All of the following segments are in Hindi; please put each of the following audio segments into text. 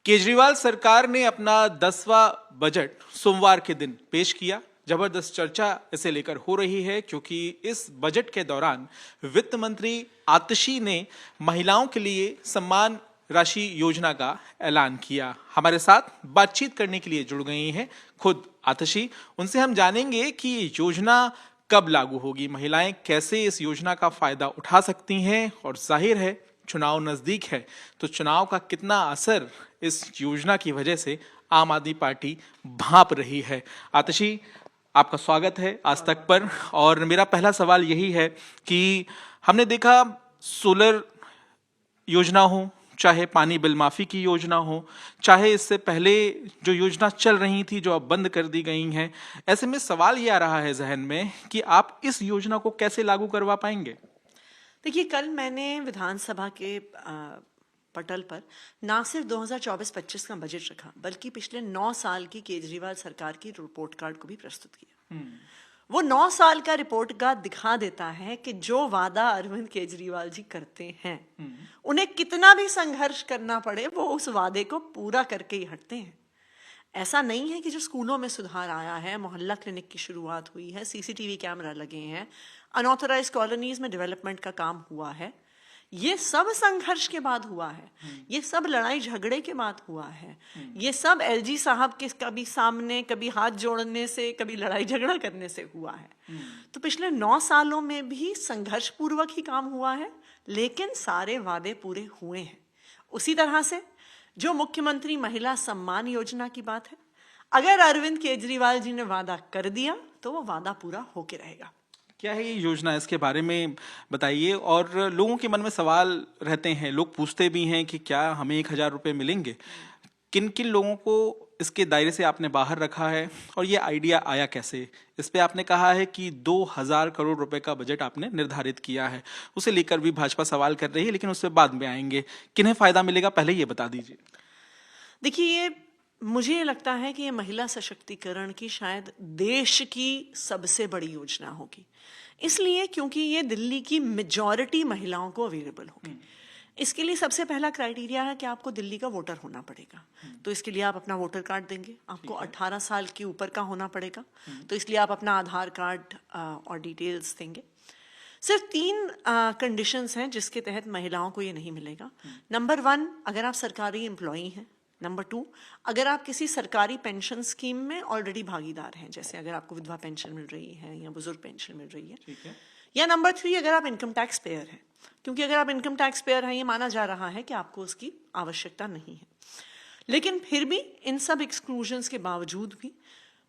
केजरीवाल सरकार ने अपना 10वां बजट सोमवार के दिन पेश किया। जबरदस्त चर्चा इसे लेकर हो रही है क्योंकि इस बजट के दौरान वित्त मंत्री आतिशी ने महिलाओं के लिए सम्मान राशि योजना का ऐलान किया। हमारे साथ बातचीत करने के लिए जुड़ गई हैं खुद आतिशी। उनसे हम जानेंगे कि ये योजना कब लागू होगी, महिलाएं कैसे इस योजना का फायदा उठा सकती हैं, और जाहिर है चुनाव नजदीक है तो चुनाव का कितना असर इस योजना की वजह से आम आदमी पार्टी भांप रही है। आतिशी, आपका स्वागत है आज तक पर। और मेरा पहला सवाल यही है कि हमने देखा सोलर योजना हो, चाहे पानी बिल माफी की योजना हो, चाहे इससे पहले जो योजना चल रही थी जो अब बंद कर दी गई हैं, ऐसे में सवाल ये आ रहा है जहन में कि आप इस योजना को कैसे लागू करवा पाएंगे। देखिए, कल मैंने विधानसभा के पटल पर ना सिर्फ 2024-25 का बजट रखा बल्कि पिछले 9 साल की केजरीवाल सरकार की रिपोर्ट कार्ड को भी प्रस्तुत किया। वो 9 साल का रिपोर्ट कार्ड दिखा देता है कि जो वादा अरविंद केजरीवाल जी करते हैं उन्हें कितना भी संघर्ष करना पड़े वो उस वादे को पूरा करके ही हटते हैं। ऐसा नहीं है कि जो स्कूलों में सुधार आया है, मोहल्ला क्लिनिक की शुरुआत हुई है, सीसीटीवी कैमरा लगे हैं, अनऑथराइज्ड कॉलोनीज में डेवलपमेंट का काम हुआ है, ये सब संघर्ष के बाद हुआ है, ये सब लड़ाई झगड़े के बाद हुआ है, ये सब एलजी साहब के कभी सामने, कभी हाथ जोड़ने से, कभी लड़ाई झगड़ा करने से हुआ है। तो पिछले 9 सालों में भी संघर्ष पूर्वक ही काम हुआ है, लेकिन सारे वादे पूरे हुए हैं। उसी तरह से जो मुख्यमंत्री महिला सम्मान योजना की बात है, अगर अरविंद केजरीवाल जी ने वादा कर दिया तो वो वादा पूरा होके रहेगा। क्या है ये योजना, इसके बारे में बताइए। और लोगों के मन में सवाल रहते हैं, लोग पूछते भी हैं कि क्या हमें 1000 रुपये मिलेंगे। किन किन लोगों को इसके दायरे से आपने बाहर रखा है और ये आइडिया आया कैसे? इस पे आपने कहा है कि 2000 करोड़ रुपए का बजट आपने निर्धारित किया है, उसे लेकर भी भाजपा सवाल कर रही है, लेकिन उससे बाद में आएंगे। किन्हें फायदा मिलेगा पहले ये बता दीजिए। देखिए, मुझे ये लगता है कि ये महिला सशक्तिकरण की शायद देश की सबसे बड़ी योजना होगी, इसलिए क्योंकि ये दिल्ली की मेजॉरिटी महिलाओं को अवेलेबल होगी। इसके लिए सबसे पहला क्राइटेरिया है कि आपको दिल्ली का वोटर होना पड़ेगा। तो इसके लिए आप अपना वोटर कार्ड देंगे, आपको 18 साल के ऊपर का होना पड़ेगा, तो इसलिए आप अपना आधार कार्ड और डिटेल्स देंगे। सिर्फ 3 कंडीशंस हैं जिसके तहत महिलाओं को ये नहीं मिलेगा। नंबर 1, अगर आप सरकारी एम्प्लॉई हैं। नंबर 2, अगर आप किसी सरकारी पेंशन स्कीम में ऑलरेडी भागीदार हैं, जैसे अगर आपको विधवा पेंशन मिल रही है या बुजुर्ग पेंशन मिल रही है। या नंबर 3, अगर आप इनकम टैक्स पेयर हैं, क्योंकि अगर आप इनकम टैक्स पेयर हैं ये माना जा रहा है कि आपको उसकी आवश्यकता नहीं है। लेकिन फिर भी इन सब एक्सक्लूजन्स के बावजूद भी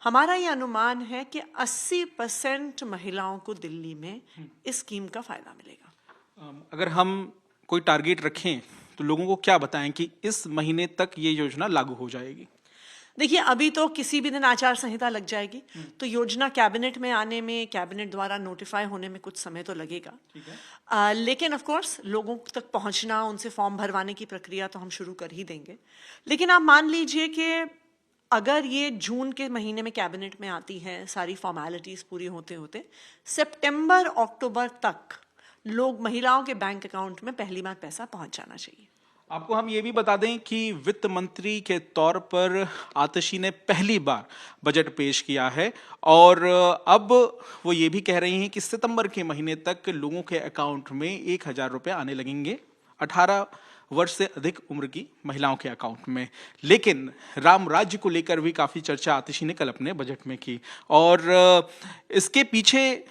हमारा ये अनुमान है कि 80% महिलाओं को दिल्ली में इस स्कीम का फायदा मिलेगा। अगर हम कोई टारगेट रखें तो लोगों को क्या बताएं कि इस महीने तक ये योजना लागू हो जाएगी? देखिए, अभी तो किसी भी दिन आचार संहिता लग जाएगी, तो योजना कैबिनेट में आने में, कैबिनेट द्वारा नोटिफाई होने में कुछ समय तो लगेगा। लेकिन ऑफ कोर्स लोगों तक पहुंचना, उनसे फॉर्म भरवाने की प्रक्रिया तो हम शुरू कर ही देंगे। लेकिन आप मान लीजिए कि अगर ये जून के महीने में कैबिनेट में आती है, सारी फॉर्मेलिटीज पूरी होते होते सितंबर अक्टूबर तक लोग, महिलाओं के बैंक अकाउंट में पहली बार पैसा पहुंच जाना चाहिए। आपको हम ये भी बता दें कि वित्त मंत्री के तौर पर आतिशी ने पहली बार बजट पेश किया है और अब वो ये भी कह रही हैं कि सितंबर के महीने तक लोगों के अकाउंट में 1000 रुपये आने लगेंगे 18 वर्ष से अधिक उम्र की महिलाओं के अकाउंट में। लेकिन राम राज्य को लेकर भी काफी चर्चा आतिशी ने कल अपने बजट में की और इसके पीछे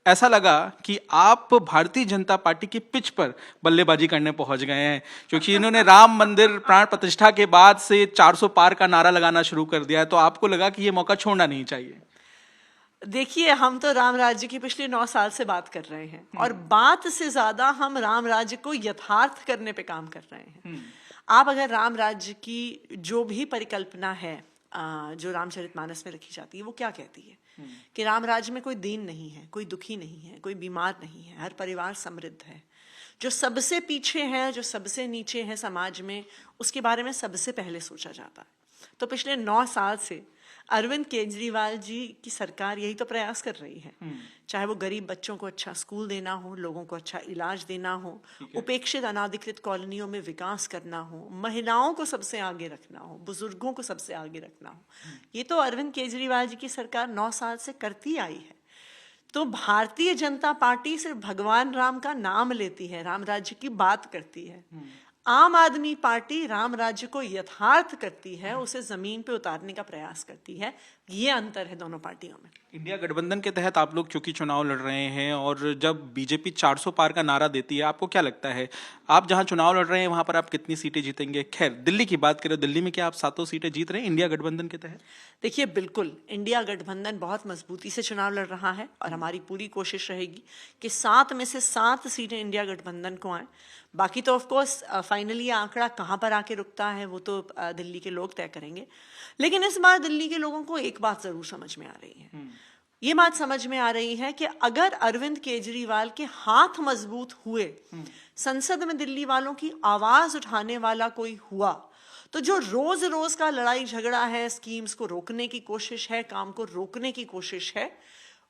ऐसा लगा कि आप भारतीय जनता पार्टी की पिच पर बल्लेबाजी करने पहुंच गए हैं, क्योंकि इन्होंने राम मंदिर प्राण प्रतिष्ठा के बाद से 400 पार का नारा लगाना शुरू कर दिया है, तो आपको लगा कि ये मौका छोड़ना नहीं चाहिए। देखिए, हम तो राम राज्य की पिछले 9 साल से बात कर रहे हैं और बात से ज्यादा हम राम राज्य को यथार्थ करने पे काम कर रहे हैं। आप अगर राम राज्य की जो भी परिकल्पना है जो रामचरितमानस में रखी जाती है, वो क्या कहती है कि राम राज्य में कोई दीन नहीं है, कोई दुखी नहीं है, कोई बीमार नहीं है, हर परिवार समृद्ध है। जो सबसे पीछे है, जो सबसे नीचे है समाज में, उसके बारे में सबसे पहले सोचा जाता है। तो पिछले 9 साल से अरविंद केजरीवाल जी की सरकार यही तो प्रयास कर रही है, चाहे वो गरीब बच्चों को अच्छा स्कूल देना हो, लोगों को अच्छा इलाज देना हो, उपेक्षित अनाधिकृत कॉलोनियों में विकास करना हो, महिलाओं को सबसे आगे रखना हो, बुजुर्गों को सबसे आगे रखना हो। ये तो अरविंद केजरीवाल जी की सरकार 9 साल से करती आई है। तो भारतीय जनता पार्टी सिर्फ भगवान राम का नाम लेती है, राम राज्य की बात करती है। आम आदमी पार्टी राम राज्य को यथार्थ करती है, उसे जमीन पे उतारने का प्रयास करती है। ये अंतर है दोनों पार्टियों में। इंडिया गठबंधन के तहत आप लोग क्योंकि चुनाव लड़ रहे हैं और जब बीजेपी 400 पार का नारा देती है, आपको क्या लगता है आप जहां चुनाव लड़ रहे हैं वहां पर आप कितनी सीटें जीतेंगे? खैर, दिल्ली की बात करें, दिल्ली में क्या आप 7 सीटें जीत रहे हैं इंडिया गठबंधन के तहत? देखिए, बिल्कुल इंडिया गठबंधन बहुत मजबूती से चुनाव लड़ रहा है और हमारी पूरी कोशिश रहेगी कि 7 में से 7 सीटें इंडिया गठबंधन को आए। बाकी तो ऑफ कोर्स फाइनली आंकड़ा कहाँ पर आके रुकता है वो तो दिल्ली के लोग तय करेंगे। लेकिन इस बार दिल्ली के लोगों को एक बात जरूर समझ में आ रही है। ये बात समझ में आ रही है कि अगर अरविंद केजरीवाल के हाथ मजबूत हुए, संसद में दिल्ली वालों की आवाज उठाने वाला कोई हुआ, तो जो रोज रोज का लड़ाई झगड़ा है, स्कीम्स को रोकने की कोशिश है, काम को रोकने की कोशिश है,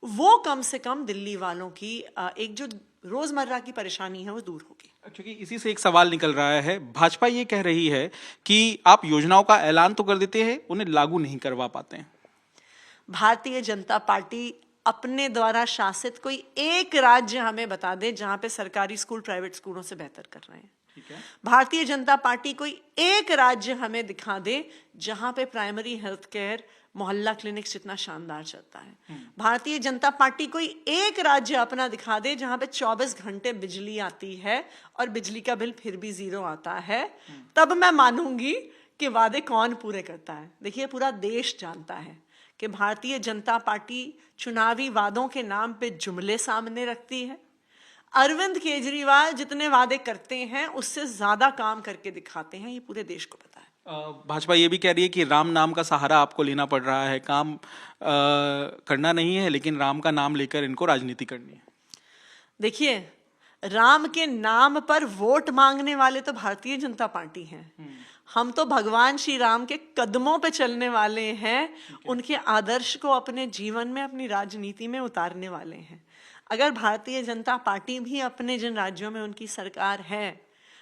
वो कम से कम दिल्ली वालों की एक जो रोजमर्रा की परेशानी है वो दूर होगी। क्योंकि इसी से एक सवाल निकल रहा है, भाजपा ये कह रही है कि आप योजनाओं का ऐलान तो कर देते हैं, उन्हें लागू नहीं करवा पाते हैं। भारतीय जनता पार्टी अपने द्वारा शासित कोई एक राज्य हमें बता दे जहां पे सरकारी स्कूल प्राइवेट स्कूलों से बेहतर कर रहे हैं। ठीक है। भारतीय जनता पार्टी कोई एक राज्य हमें दिखा दे जहां पे प्राइमरी हेल्थ केयर, मोहल्ला क्लिनिक्स जितना शानदार चलता है। भारतीय जनता पार्टी कोई एक राज्य अपना दिखा दे जहां पे 24 घंटे बिजली आती है और बिजली का बिल फिर भी 0 आता है, तब मैं मानूंगी कि वादे कौन पूरे करता है। देखिए, पूरा देश जानता है कि भारतीय जनता पार्टी चुनावी वादों के नाम पे जुमले सामने रखती है। अरविंद केजरीवाल जितने वादे करते हैं उससे ज्यादा काम करके दिखाते हैं, ये पूरे देश को पता है। भाजपा ये भी कह रही है कि राम नाम का सहारा आपको लेना पड़ रहा है, काम करना नहीं है लेकिन राम का नाम लेकर इनको राजनीति करनी है। देखिए, राम के नाम पर वोट मांगने वाले तो भारतीय जनता पार्टी है। हम तो भगवान श्री राम के कदमों पे चलने वाले हैं, उनके आदर्श को अपने जीवन में, अपनी राजनीति में उतारने वाले हैं। अगर भारतीय जनता पार्टी भी अपने जिन राज्यों में उनकी सरकार है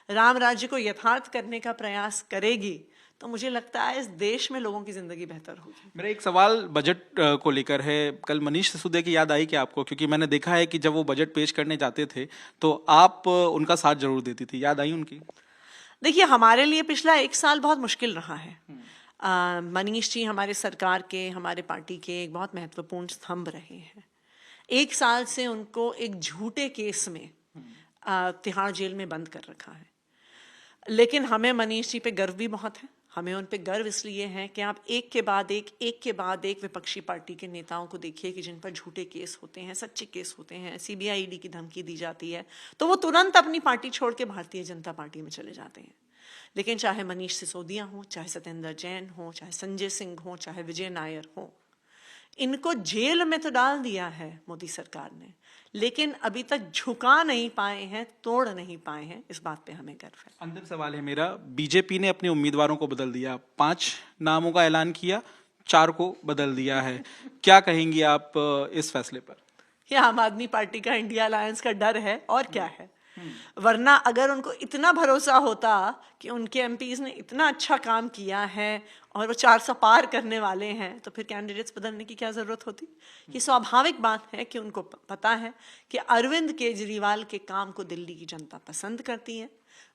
राम राज्य को यथार्थ करने का प्रयास करेगी, तो मुझे लगता है इस देश में लोगों की जिंदगी बेहतर होगी। मेरा एक सवाल बजट को लेकर है। कल मनीष सिसोदिया की याद आई क्या आपको? क्योंकि मैंने देखा है कि जब वो बजट पेश करने जाते थे तो आप उनका साथ जरूर देती थी, याद आई उनकी? देखिए, हमारे लिए पिछला 1 साल बहुत मुश्किल रहा है। मनीष जी हमारे सरकार के, हमारे पार्टी के एक बहुत महत्वपूर्ण स्तंभ रहे हैं। 1 साल से उनको एक झूठे केस में तिहाड़ जेल में बंद कर रखा है। लेकिन हमें मनीष जी पे गर्व भी बहुत है। हमें उन पे गर्व इसलिए है कि आप एक के बाद एक विपक्षी पार्टी के नेताओं को देखिए कि जिन पर झूठे केस होते हैं, सच्चे केस होते हैं, सीबीआई ईडी की धमकी दी जाती है, तो वो तुरंत अपनी पार्टी छोड़ के भारतीय जनता पार्टी में चले जाते हैं। लेकिन चाहे मनीष सिसोदिया हो, चाहे सत्येंद्र जैन हो, चाहे संजय सिंह हो, चाहे विजय नायर हो, इनको जेल में तो डाल दिया है मोदी सरकार ने, लेकिन अभी तक झुका नहीं पाए हैं, तोड़ नहीं पाए हैं। इस बात पे हमें गर्व है। अंतिम सवाल है मेरा, बीजेपी ने अपने उम्मीदवारों को बदल दिया, 5 नामों का ऐलान किया, 4 को बदल दिया है। क्या कहेंगी आप इस फैसले पर? ये आम आदमी पार्टी का इंडिया अलायंस का डर है और क्या है। वरना अगर उनको इतना भरोसा होता कि उनके एमपीज ने इतना अच्छा काम किया है और वो 400 पार करने वाले हैं, तो फिर कैंडिडेट्स बदलने की क्या जरूरत होती। ये स्वाभाविक बात है कि उनको पता है कि अरविंद केजरीवाल के काम को दिल्ली की जनता पसंद करती है,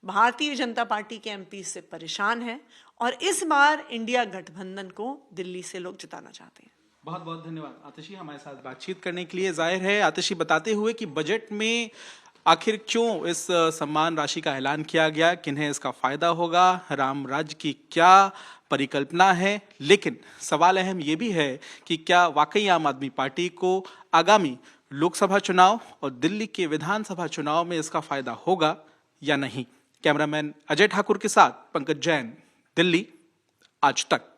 भारतीय जनता पार्टी के एमपी से परेशान है और इस बार इंडिया गठबंधन को दिल्ली से लोग जिताना चाहते हैं। बहुत बहुत धन्यवाद आतिशी हमारे साथ बातचीत करने के लिए। जाहिर है आतिशी बताते हुए कि बजट में आखिर क्यों इस सम्मान राशि का ऐलान किया गया, किन्हें इसका फायदा होगा, राम राज्य की क्या परिकल्पना है, लेकिन सवाल अहम ये भी है कि क्या वाकई आम आदमी पार्टी को आगामी लोकसभा चुनाव और दिल्ली के विधानसभा चुनाव में इसका फायदा होगा या नहीं। कैमरामैन अजय ठाकुर के साथ पंकज जैन, दिल्ली, आज तक।